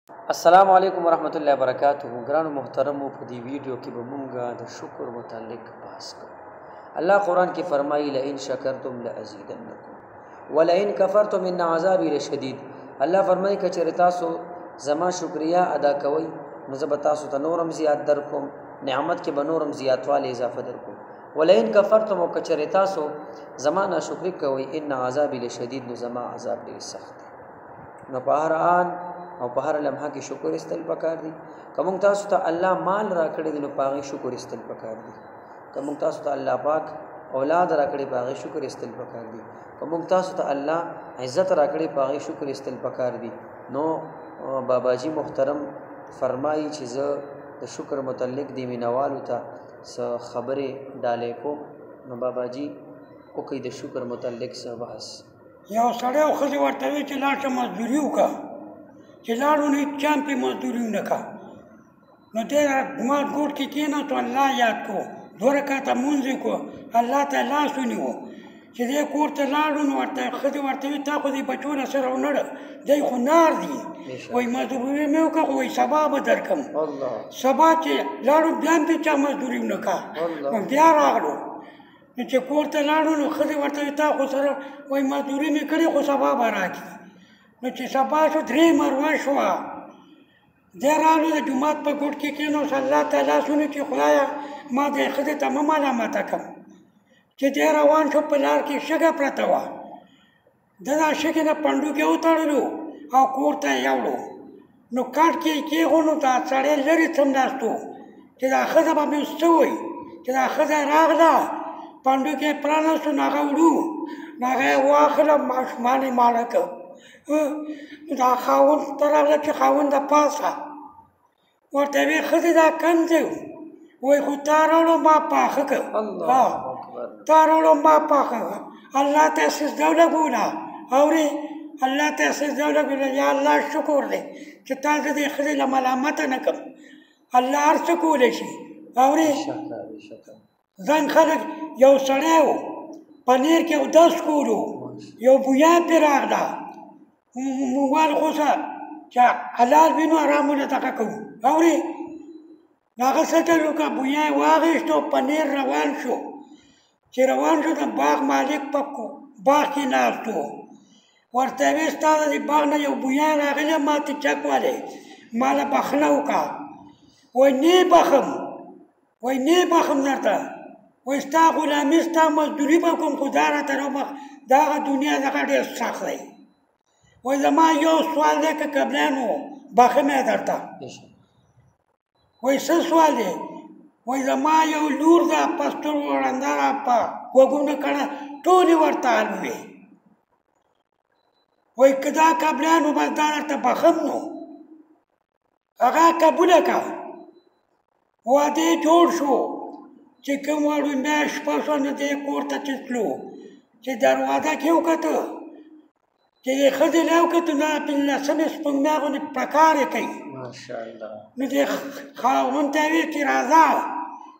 السلام علیکم ورحمۃ اللہ وبرکاتہ. ګرانو محترمو په دې ویډیو کې به مونږ د شکر متعلق بحث کوو. الله قرآن کې فرمایي لئن شکرتم لازیدنکم ولئن کفرتم ان عذابی لشدید. الله فرمایي که چېرې تاسو زما شکریا ادا کوئ نو زه به تاسو ته نورم زیات درکوم، نعمت کې به نورم زیاتوالی اضافه درکوم. ولئن کفرتم او که چېرې تاسو زما ناشکري کوئ ان عذابی لشدید نو زما عذاب ډېر سخت دی. نو په هر آن او په هر لمحه کې شکر استل پکار دي. که موږ تاسو ته الله مال راکړی دی نو په هغې شکر استل پکار دي. که موږ تاسو ته الله پاک اولاد راکړی په هغې شکر استل پکار دي. که موږ تاسو ته الله عزت راکړی په هغې شکر استل پکار دي. نو باباجي محترم فرمایي چې زه د شکر متعلق دې مینوالو ته څه خبرې ډالې کوم. نو باباجي وکړئ د شکر متعلق څه بحث. یو سړی او ښځې ورته وایي چې لاړ شه مزدوري وکړه، چې لاړو نو هېڅ چا هم پرې مزدوري ونه کړه. نو دی جومات ګوټ کې کېناستو، الله یاد کړو، 2 رکعته لمونځ یې کړو، الله ته لاس ونیو. چې دی کور ته لاړو نو ورته ښځې ورته وایي تا خو دې بچو نه سره ونړه، دی خو نار دي. وایي مزدوري مې وکړه خو وایي سبا به درکړم. سبا چې لاړو بیا هم پرې چا مزدوري ونه کړه. نو بیا راغلو نو چې کور ته لاړو نو ښځې ورته وایي تا خو سره وایي مزدوري مې کړې خو سبا به راکړي. نو چې سبا شو 3 مروه شوه، دی راغلو د جومات په ګوټ کې کېناست، الله ته لاس ونیو چې خدایه ما دې ښځې ته مه ملامته کړم. چې دی روان شو په لار کې شګه پرته وه، ده دا شګې نه پنډوکې وتړلو او کور ته یې یوړو. نو کټ کې یې کېښودو، دا سړی لرې څملاستو چې دا ښځه به مې اوس څه وایي. چې دا ښځه راغله پنډوکې یې پرانستو نو هغه وړو نو هغه یې واخله ماشومان یې ماړه کړ. دا خاوند ته راغله چې خاوند د پاسه ورته ویې ښځې دا کنځ دی، وایي خو تا راوړو ما پاخه کړ، تا راوړو ما پاخه کړ. الله ته سجده ولګوله، اورې الله ته سجده ولګوله، یا الله شکر دی چې تا زه دې ښځې له ملامته نه کړم. الله هر څه کولی شي، اورې ځان خلک. یو سړی و پنیر کې اودس کولو، یو بویا پرې راغله، موبایل خوسه چې حلال وي نو حرام ونه دغه کوو، اورې نو هغه څه چل وکړه، بویا یې واخیستو، پنیر روان شو. چې روان شو د باغ مالک په باغ کې ناست و، ورته یې ویل ستا د دې باغ نه یو بویا راغلی ما ته چک والی، ما له بخښنه وکړه. وایي نه بخښم، وایي نه بخښم درته، وایي ستا غلامي ستا مزدوري به کوم خو دا راته راوبخ، دغه دنیا دغه ډېر سخت دی. وایي زما یو سوال دی که قبلیانو بخښم یې درته. وایي څه سوال دی؟ وایي زما یو لور ده په سترګو ړنده ده، په غوږونو کڼه، ټولې ورته حال وې. وایي که دا قبلیانو بس دا درته بخښم نو هغه قبوله کړه. واده یې جوړ شو، چې کوم وړو میاشت شپه شوه نو دې کور ته چې تلو، چې دروازه کې وکته چې دې ښځې له وکتو نو 15مې سپوږمۍ غوندې پکار یې کوي. نو دې خاوند ته یې ویل چې راځه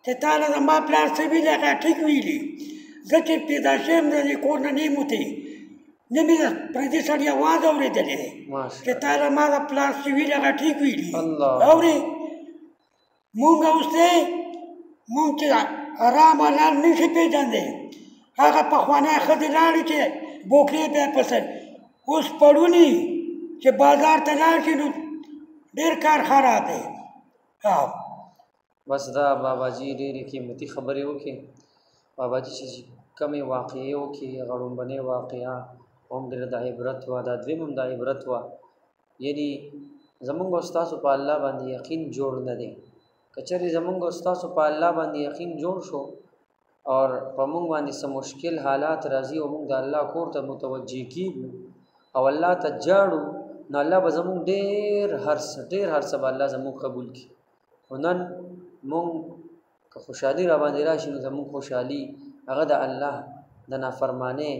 چې تا له زما پلار څه ویلي هغه ټیک ویلي، زه چې پیدا شویم د دې کور نه نه یم وتی، نه مې د پردي سړي اواز اورېدلی دی چې تا له ما د پلار څه ویلي هغه ټیک ویلي. اورې مونږ اوس دی مونږ چې حرام حلال نه شي پېژندی، هغه پخوانی ښځې لاړې چې بوکرې بیا پسې اوس پړوني چې بازار ته لاړ شي نو ډېر کار خراب دی. بس دا باباجي ډېرې قیمتي خبرې وکړې. باباجي چې کمې واقعې وکړې، هغه لومبنۍ واقعه هم ډېره د عبرت وه، دا دویم هم د عبرت وه. یعنې زمونږ او ستاسو په الله باندې یقین جوړ نه دی. که چېرې زمونږ او ستاسو په الله باندې یقین جوړ شو او په موږ باندې څه مشکل حالات راځي او موږ د الله کور ته متوجه کېږو او الله ته جاړو، نو الله به زمونږ ډېر هر څه به الله زمونږ قبول کړي. خو نن مونږ که خوشحالي را باندې راشي نو زمونږ خوشحالي هغه د الله د نافرمانۍ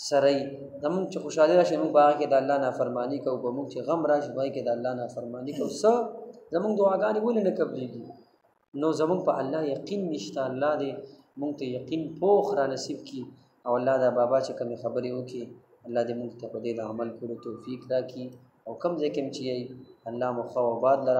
سره یي. زمونږ چې خوشحالي راشي مونږ په هغه کې د الله نافرماني کوو، په مونږ چې غم راشي په هغه کې د الله نافرماني کوو. څه زمونږ دعاګانې ولې نه قبلېږي؟ نو زمونږ په الله یقین نشته. الله دې مونږ ته یقین پوخ را نصیب کړي او الله دا بابا چې کومې خبرې وکړي الله دې مونږ ته په دې د عمل کولو توفیق راکړي او کم ځای کې چې الله مو خو آباد لره